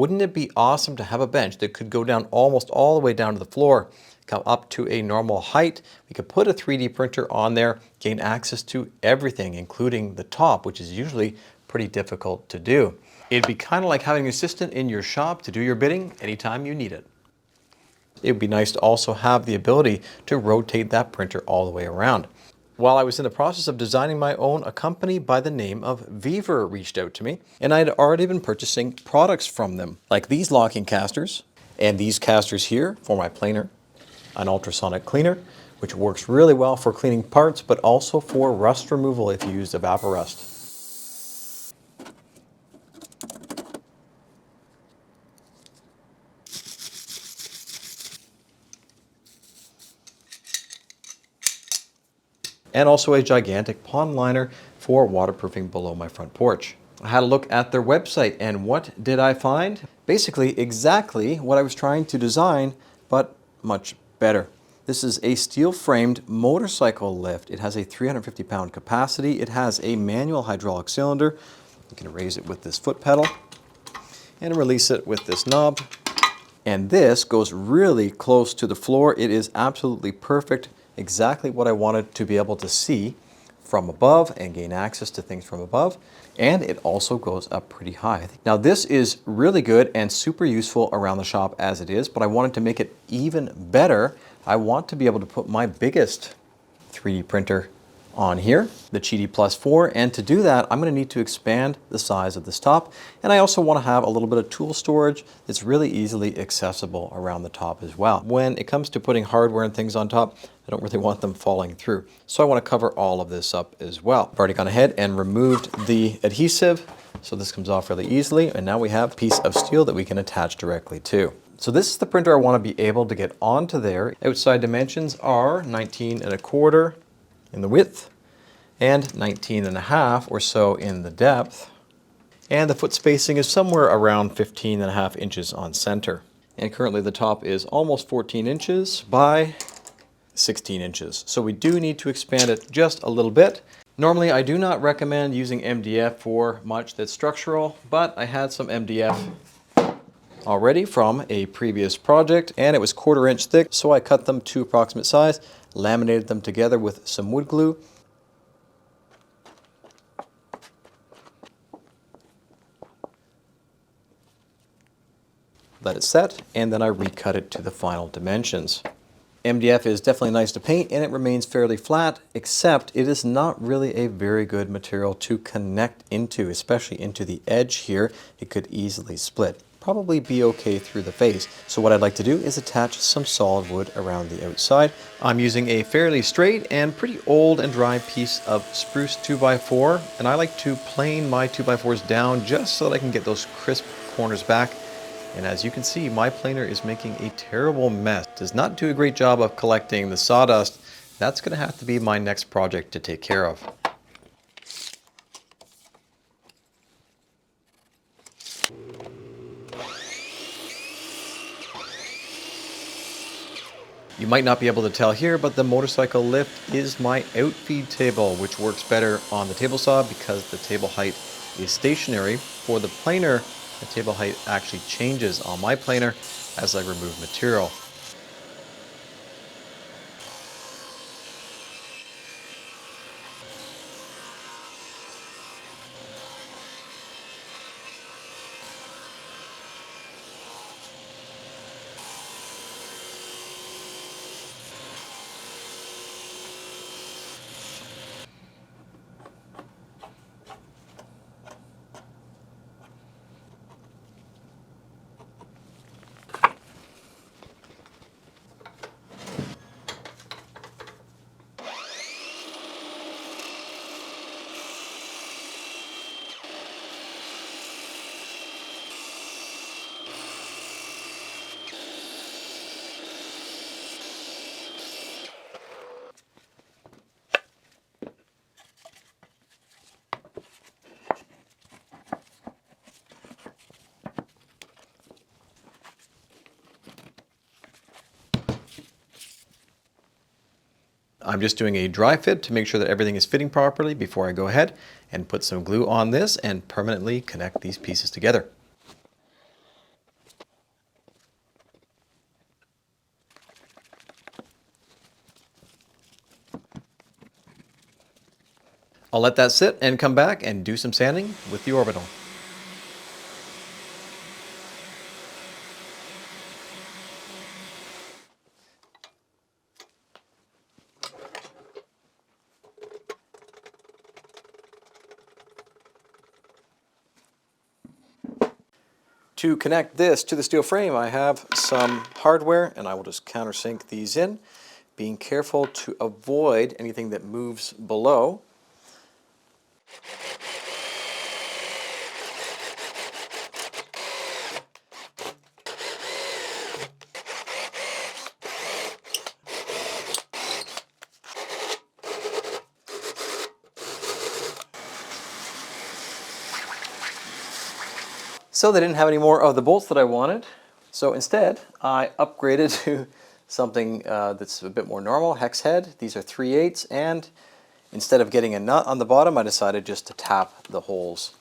wouldn't it be awesome to have a bench that could go down almost all the way down to the floor, come up to a normal height? We could put a 3D printer on there, gain access to everything, including the top, which is usually pretty difficult to do. It'd be kind of like having an assistant in your shop to do your bidding anytime you need it. It would be nice to also have the ability to rotate that printer all the way around. While I was in the process of designing my own, a company by the name of Viver reached out to me, and I had already been purchasing products from them, like these locking casters, and these casters here for my planer, an ultrasonic cleaner, which works really well for cleaning parts, but also for rust removal if you use evaporust. And also a gigantic pond liner for waterproofing below my front porch. I had a look at their website, and what did I find? Basically exactly what I was trying to design, but much better. This is a steel-framed motorcycle lift. It has a 350-pound capacity. It has a manual hydraulic cylinder. You can raise it with this foot pedal and release it with this knob. And this goes really close to the floor. It is absolutely perfect. Exactly what I wanted to be able to see from above and gain access to things from above. And it also goes up pretty high. Now this is really good and super useful around the shop as it is, but I wanted to make it even better. I want to be able to put my biggest 3D printer on here, the Cheedy Plus 4, and to do that I'm going to need to expand the size of this top, and I also want to have a little bit of tool storage that's really easily accessible around the top as well. When it comes to putting hardware and things on top, I don't really want them falling through, so I want to cover all of this up as well. I've already gone ahead and removed the adhesive, so this comes off really easily, and now we have a piece of steel that we can attach directly to. So this is the printer I want to be able to get onto there. Outside dimensions are 19¼ in the width and 19½ or so in the depth. And the foot spacing is somewhere around 15½ inches on center. And currently the top is almost 14 inches by 16 inches. So we do need to expand it just a little bit. Normally I do not recommend using MDF for much that's structural, but I had some MDF already from a previous project and it was 1/4 inch thick, so I cut them to approximate size, laminated them together with some wood glue. Let it set, and then I recut it to the final dimensions. MDF is definitely nice to paint and it remains fairly flat, except it is not really a very good material to connect into, especially into the edge here. It could easily split. Probably be okay through the face. So what I'd like to do is attach some solid wood around the outside. I'm using a fairly straight and pretty old and dry piece of spruce 2x4, and I like to plane my 2x4s down just so that I can get those crisp corners back. And as you can see, my planer is making a terrible mess. It does not do a great job of collecting the sawdust. That's going to have to be my next project to take care of. You might not be able to tell here, but the motorcycle lift is my outfeed table, which works better on the table saw because the table height is stationary. For the planer, the table height actually changes on my planer as I remove material. I'm just doing a dry fit to make sure that everything is fitting properly before I go ahead and put some glue on this and permanently connect these pieces together. I'll let that sit and come back and do some sanding with the orbital. To connect this to the steel frame, I have some hardware, and I will just countersink these in, being careful to avoid anything that moves below. So they didn't have any more of the bolts that I wanted. So instead, I upgraded to something that's a bit more normal, hex head. These are 3/8, and instead of getting a nut on the bottom, I decided just to tap the holes.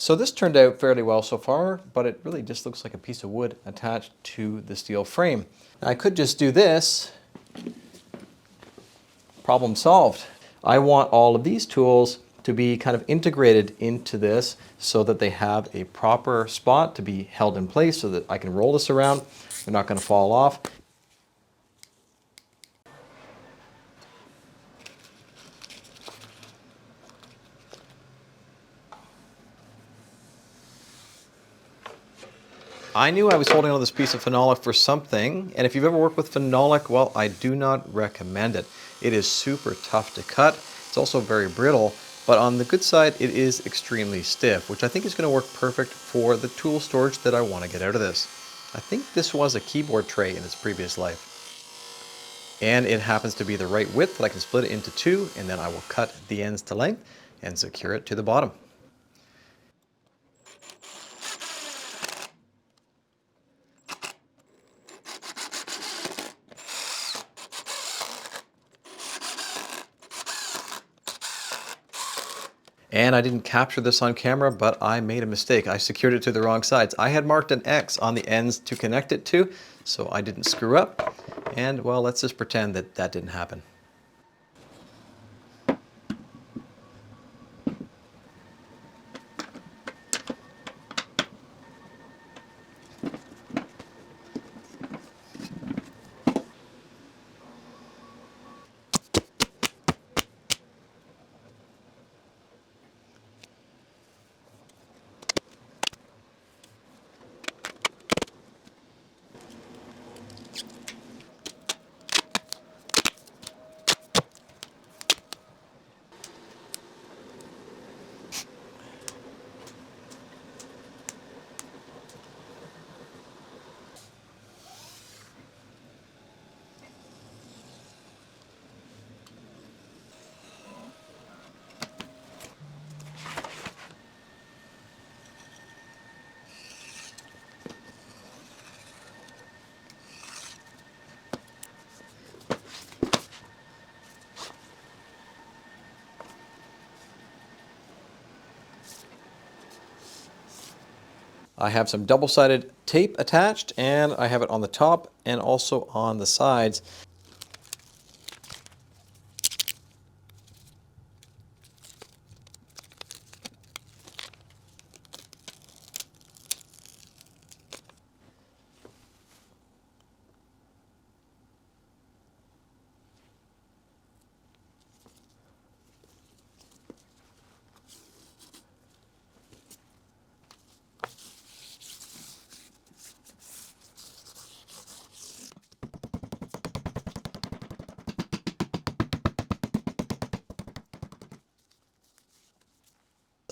So this turned out fairly well so far, but it really just looks like a piece of wood attached to the steel frame. Now, I could just do this. Problem solved. I want all of these tools to be kind of integrated into this so that they have a proper spot to be held in place so that I can roll this around. They're not going to fall off. I knew I was holding on this piece of phenolic for something, and if you've ever worked with phenolic, well, I do not recommend it. It is super tough to cut. It's also very brittle, but on the good side, it is extremely stiff, which I think is going to work perfect for the tool storage that I want to get out of this. I think this was a keyboard tray in its previous life. And it happens to be the right width that I can split it into two, and then I will cut the ends to length and secure it to the bottom. And I didn't capture this on camera, but I made a mistake. I secured it to the wrong sides. I had marked an X on the ends to connect it to, so I didn't screw up. And well, let's just pretend that that didn't happen. I have some double-sided tape attached, and I have it on the top and also on the sides.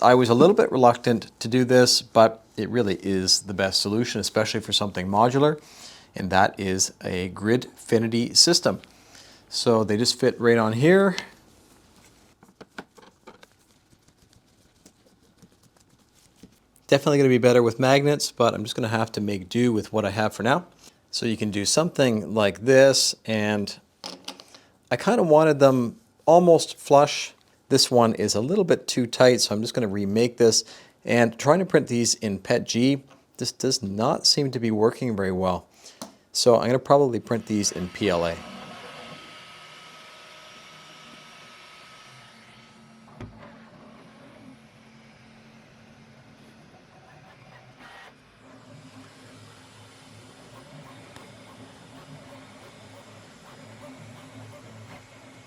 I was a little bit reluctant to do this, but it really is the best solution, especially for something modular, and that is a Gridfinity system. So they just fit right on here. Definitely going to be better with magnets, but I'm just going to have to make do with what I have for now. So you can do something like this, and I kind of wanted them almost flush. This one is a little bit too tight, so I'm just going to remake this. And trying to print these in PETG, this does not seem to be working very well. So I'm going to probably print these in PLA.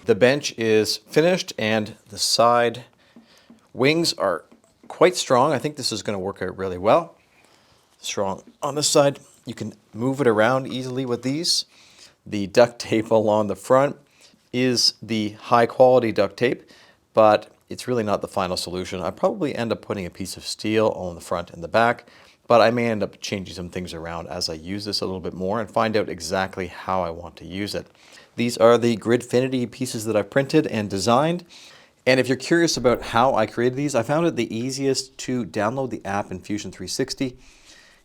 The bench is finished and the side wings are quite strong. I think this is going to work out really well. Strong on this side. You can move it around easily with these. The duct tape along the front is the high quality duct tape, but it's really not the final solution. I probably end up putting a piece of steel on the front and the back, but I may end up changing some things around as I use this a little bit more and find out exactly how I want to use it. These are the Gridfinity pieces that I've printed and designed. And if you're curious about how I created these, I found it the easiest to download the app in Fusion 360,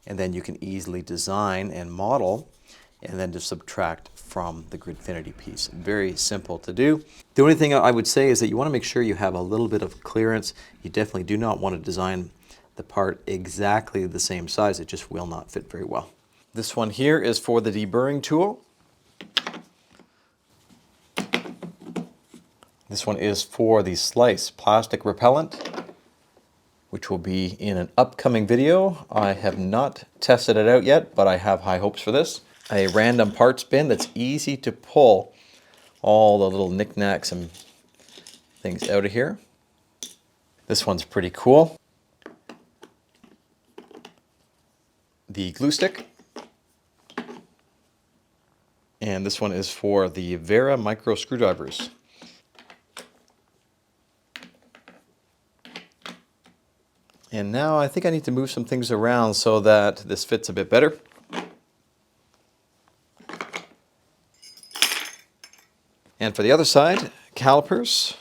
and then you can easily design and model and then just subtract from the Gridfinity piece. Very simple to do. The only thing I would say is that you want to make sure you have a little bit of clearance. You definitely do not want to design the part exactly the same size. It just will not fit very well. This one here is for the deburring tool. This one is for the slice plastic repellent, which will be in an upcoming video. I have not tested it out yet, but I have high hopes for this. A random parts bin that's easy to pull all the little knickknacks and things out of here. This one's pretty cool. The glue stick. And this one is for the Vera micro screwdrivers. And now I think I need to move some things around so that this fits a bit better. And for the other side, calipers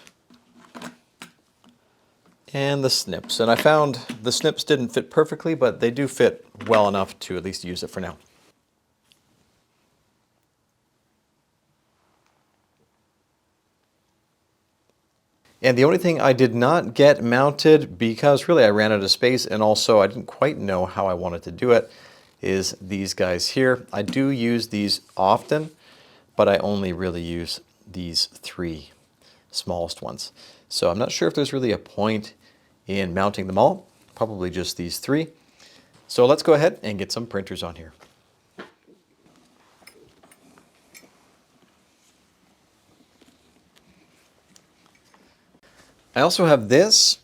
and the snips. And I found the snips didn't fit perfectly, but they do fit well enough to at least use it for now. And the only thing I did not get mounted, because really I ran out of space and also I didn't quite know how I wanted to do it, is these guys here. I do use these often, but I only really use these three smallest ones. So I'm not sure if there's really a point in mounting them all, probably just these three. So let's go ahead and get some printers on here. I also have this,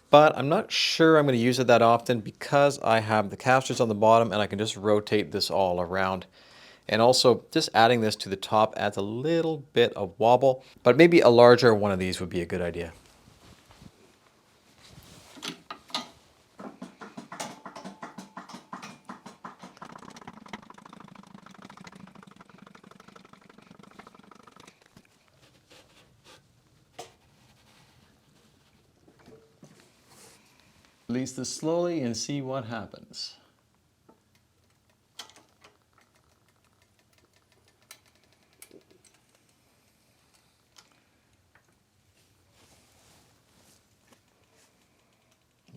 but I'm not sure I'm going to use it that often because I have the casters on the bottom and I can just rotate this all around. And also just adding this to the top adds a little bit of wobble, but maybe a larger one of these would be a good idea. Release this slowly and see what happens.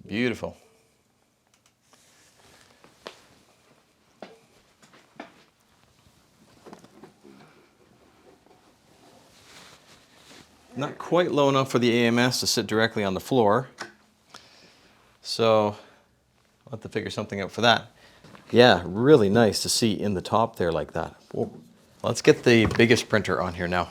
Beautiful. Not quite low enough for the AMS to sit directly on the floor. So I'll have to figure something out for that. Yeah, really nice to see in the top there like that. Whoa. Let's get the biggest printer on here now.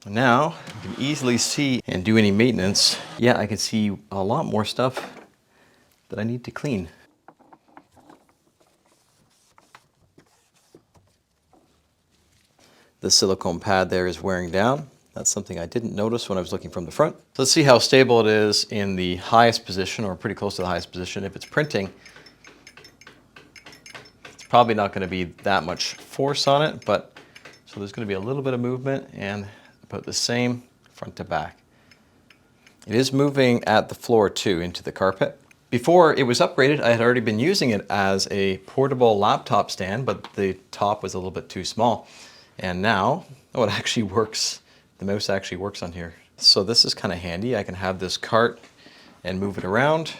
Now, you can easily see and do any maintenance. Yeah, I can see a lot more stuff that I need to clean. The silicone pad there is wearing down. That's something I didn't notice when I was looking from the front. So let's see how stable it is in the highest position, or pretty close to the highest position. If it's printing, it's probably not going to be that much force on it, but so there's going to be a little bit of movement, and about the same front to back. It is moving at the floor too, into the carpet. Before it was upgraded, I had already been using it as a portable laptop stand, but the top was a little bit too small. And now, oh, it actually works. The mouse actually works on here. So this is kind of handy. I can have this cart and move it around.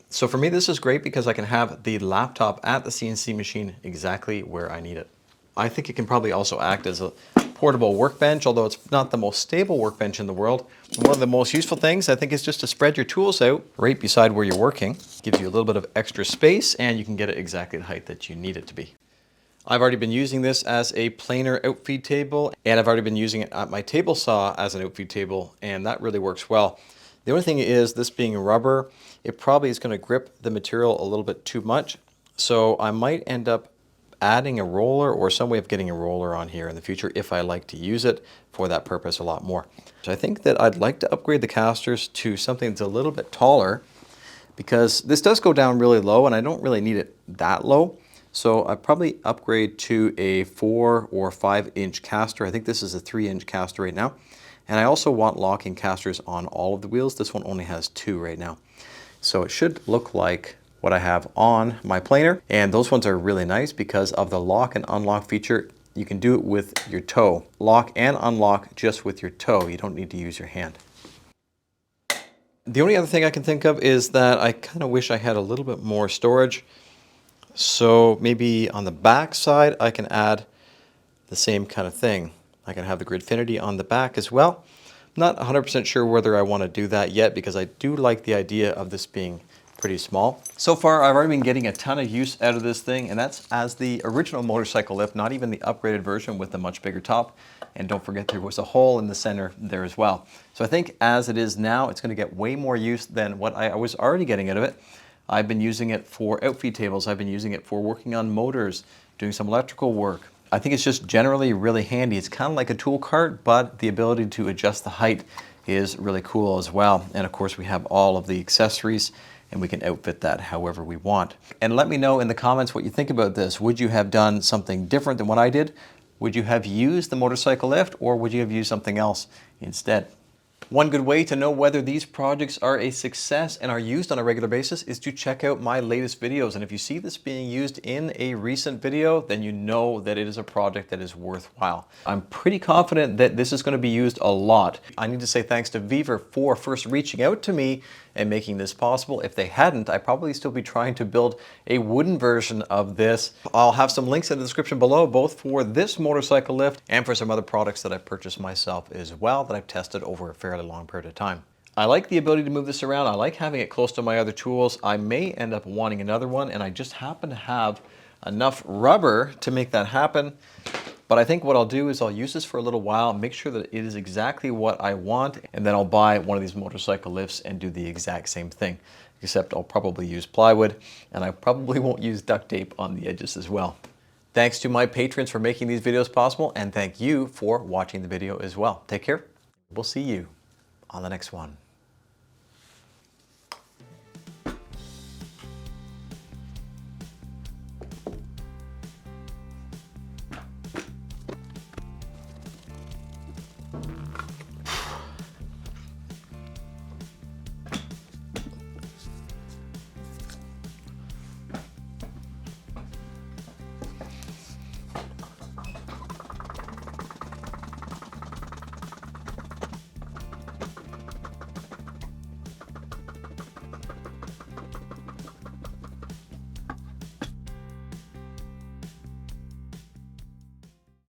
So for me, this is great because I can have the laptop at the CNC machine exactly where I need it. I think it can probably also act as a portable workbench, although it's not the most stable workbench in the world. One of the most useful things, I think, is just to spread your tools out right beside where you're working. Gives you a little bit of extra space, and you can get it exactly the height that you need it to be. I've already been using this as a planer outfeed table, and I've already been using it at my table saw as an outfeed table, and that really works well. The only thing is, this being rubber, it probably is going to grip the material a little bit too much, so I might end up adding a roller or some way of getting a roller on here in the future if I like to use it for that purpose a lot more. So I think that I'd like to upgrade the casters to something that's a little bit taller, because this does go down really low and I don't really need it that low. So I'd probably upgrade to a 4 or 5 inch caster. I think this is a 3-inch caster right now. And I also want locking casters on all of the wheels. This one only has 2 right now. So it should look like what I have on my planer. And those ones are really nice because of the lock and unlock feature. You can do it with your toe. Lock and unlock just with your toe. You don't need to use your hand. The only other thing I can think of is that I kind of wish I had a little bit more storage. So maybe on the back side, I can add the same kind of thing. I can have the Gridfinity on the back as well. I'm not 100% sure whether I want to do that yet because I do like the idea of this being pretty small. So far, I've already been getting a ton of use out of this thing, and that's as the original motorcycle lift, not even the upgraded version with the much bigger top. And don't forget, there was a hole in the center there as well. So I think as it is now, it's going to get way more use than what I was already getting out of it. I've been using it for outfeed tables. I've been using it for working on motors, doing some electrical work. I think it's just generally really handy. It's kind of like a tool cart, but the ability to adjust the height is really cool as well. And of course, we have all of the accessories and we can outfit that however we want. And let me know in the comments what you think about this. Would you have done something different than what I did? Would you have used the motorcycle lift, or would you have used something else instead? One good way to know whether these projects are a success and are used on a regular basis is to check out my latest videos. And if you see this being used in a recent video, then you know that it is a project that is worthwhile. I'm pretty confident that this is going to be used a lot. I need to say thanks to Viver for first reaching out to me and making this possible. If they hadn't, I'd probably still be trying to build a wooden version of this. I'll have some links in the description below, both for this motorcycle lift and for some other products that I've purchased myself as well that I've tested over a fairly long period of time. I like the ability to move this around. I like having it close to my other tools. I may end up wanting another one, and I just happen to have enough rubber to make that happen. But I think what I'll do is I'll use this for a little while, make sure that it is exactly what I want, and then I'll buy one of these motorcycle lifts and do the exact same thing, except I'll probably use plywood, and I probably won't use duct tape on the edges as well. Thanks to my patrons for making these videos possible, and thank you for watching the video as well. Take care. We'll see you on the next one.